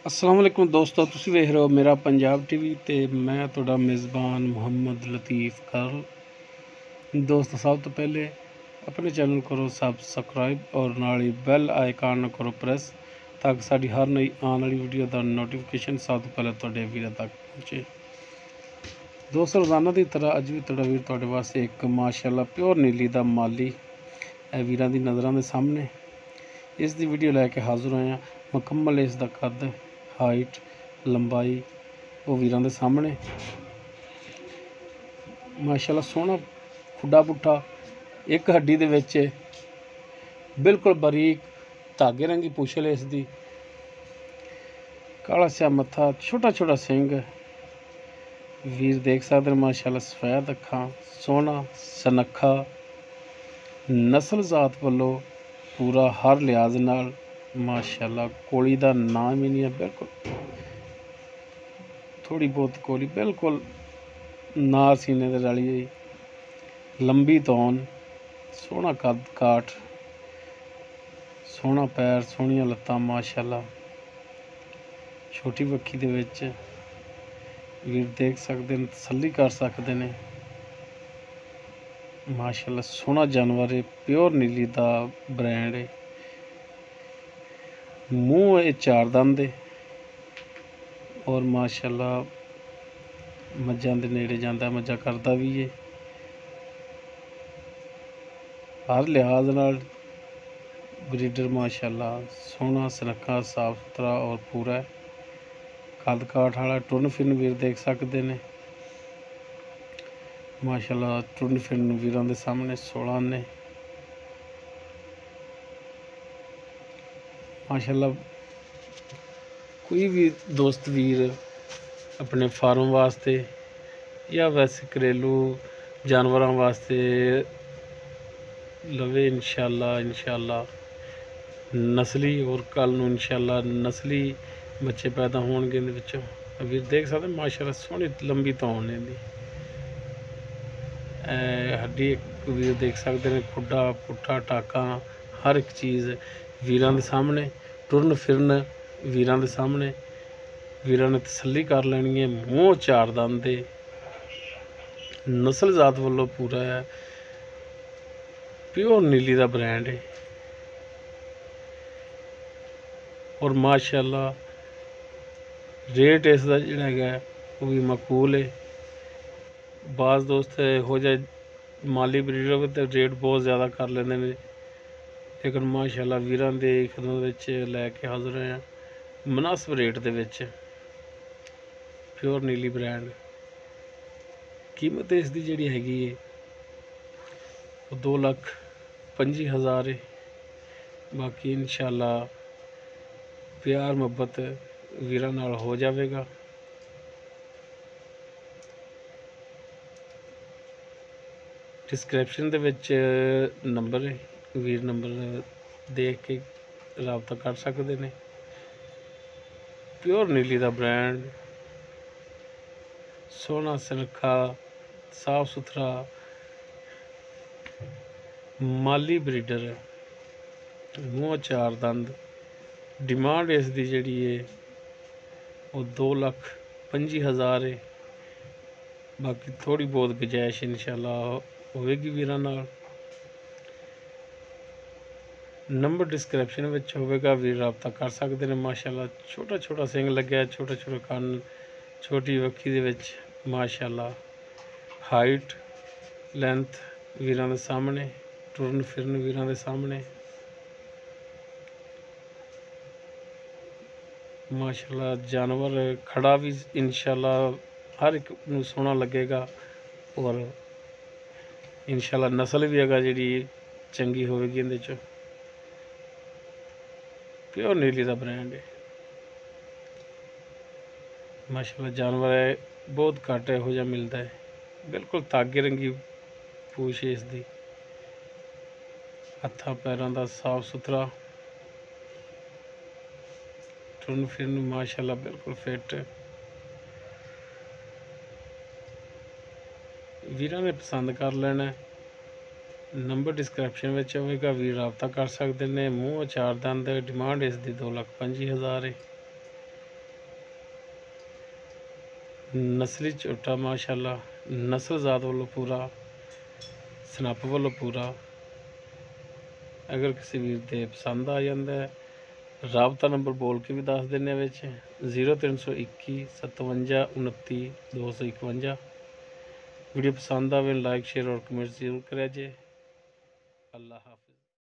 अस्सलाम वालेकुम दोस्तों, तुसी वेख रहे हो मेरा पंजाब टीवी ते मैं तुहाडा मेज़बान मुहम्मद लतीफ़ करल। दोस्तों, सब तो पहले अपने चैनल करो सब्सक्राइब और नाल ही बैल आइकन करो प्रेस ताकि साडी हर नई आने वाली वीडियो का नोटिफिकेशन सब तो पहले तुहाडे वीर तक पहुँचे। दोस्तों, रोज़ाना की तरह अज भी तुहाडा वीर तुहाडे वास्ते एक माशाअल्लाह प्योर नीली का माली वीरां दी नज़रां दे सामने इस दी वीडियो लैके हाज़र होया। मुकम्मल इसका कद, हाइट, लंबाई वो वीरां दे सामने माशाअल्लाह सोहना खुड्डा पुट्ठा एक हड्डी दे विच बिल्कुल बारीक धागे रंगी पुछल इसदी, काला स्या मत्था, छोटा छोटा सिंग वीर देख सकते हैं। माशाअल्लाह सफेद अखां, सोहना सनखा, नस्ल जात वालों पूरा हर लिहाज नाल माशाअल्लाह कोली का नाम ही नहीं है। बिल्कुल थोड़ी बहुत कोली बिल्कुल नार सीने दे रली हुई, लंबी तौन, सोहना कद काठ, सोहना पैर, सोहनियां लत्तां माशाअल्लाह। छोटी बक्खी दे विच वीर देख सकते हैं, तसल्ली कर सकते हैं। माशाअल्लाह सोहना जानवर है, प्योर नीली का ब्रांड है। मूँह ये चार दंद है और माशाअल्लाह मज्जां दे नेड़े जांदा, मज्जां करदा भी है। हर लिहाज नाल ब्रीडर माशाअल्लाह सोहना सनखा साफ सुथरा और पूरा है। कद काठ वाला टुरन फिरन वीर देख सकते हैं। माशाअल्लाह टुरन फिरन वीरां दे सामने 16 ने माशाअल्लाह। कोई भी दोस्त वीर अपने फार्म वास्ते या वैसे घरेलू जानवरों वास्ते लवे इंशाअल्लाह नस्ली और कल नूं इंशाअल्लाह नस्ली बच्चे पैदा होणगे इहदे विचों। वीर देख सकते माशाअल्लाह सोहनी लंबी तौन है इहदी। हड्डी एक वीर देख सकते हैं, खुड्डा पुट्ठा टाका हर एक चीज़ वीरां दे सामने। टुरन फिरन वीरां दे सामने वीरां ने तसल्ली कर लैनी है। मूँह चार दंद दे, नस्ल जात वालों पूरा है, प्योर नीली का ब्रांड है और माशाअल्लाह रेट इसका जिहड़ा है वो भी मकबूल है। बाज़ दोस्त हो जाए माली ब्रीडर हो तो रेट बहुत ज़्यादा कर लेंदे ने, लेकिन माशाअल्लाह वीरां दी खिदमत विच लैके हाज़र हैं मुनासिब रेट दे विच। प्योर नीली ब्रांड कीमत इसकी जिहड़ी हैगी है वो 2,25,000 है। बाकी इंशाअल्लाह प्यार मुहब्बत वीरां नाल हो जाएगा। डिस्क्रिप्शन दे विच नंबर है, वीर नंबर देख के रबता कर सकते हैं। प्योर नीली का ब्रांड, सोहना सनखा साफ सुथरा माली ब्रीडर है, मूँह चार दंद। डिमांड इसकी जिहड़ी है वो 2,25,000 है। बाकी थोड़ी बहुत गुंजाइश इंशाअल्लाह होएगी वीरां नाल। नंबर डिस्क्रिप्शन में होगा, वीर रबता कर सकते हैं। माशाअल्लाह छोटा छोटा सिंग लग्या, छोटे छोटे कन, छोटी वक्खी दे विच माशाअल्लाह। हाइट लेंथ वीरां दे सामने, टुरन फिरन वीरां दे सामने माशाअल्लाह। जानवर खड़ा भी इंशाअल्लाह हर एक नूं सोहना लगेगा और इंशाअल्लाह नस्ल भी अगर जी चंगी होगी इहदे चों। प्योर नीली का ब्रांड है माशाअल्लाह। जानवर है बहुत घट इहो जिहा मिलता है, बिल्कुल धागे रंगी पूछ है इसकी। हत्थां पैरों का साफ सुथरा, टुरन फिरन माशाअल्लाह बिल्कुल फिट। वीरां ने पसंद कर लेना, नंबर डिस्क्रिप्शन में होगा, वीर रबता कर सकते हैं। मूँह चार दंद, डिमांड इसकी 2,25,000 है। नस्ली झोटा माशाल्लाह, नस्ल ज़ात वालों पूरा, सनप वालों पूरा। अगर किसी वीर दे पसंद आ जाता है, राबता नंबर बोल के भी दस देने 0321 57 29 251। वीडियो पसंद आवे लाइक शेयर और कमेंट जरूर करें जे। अल्लाह हाफ़िज़।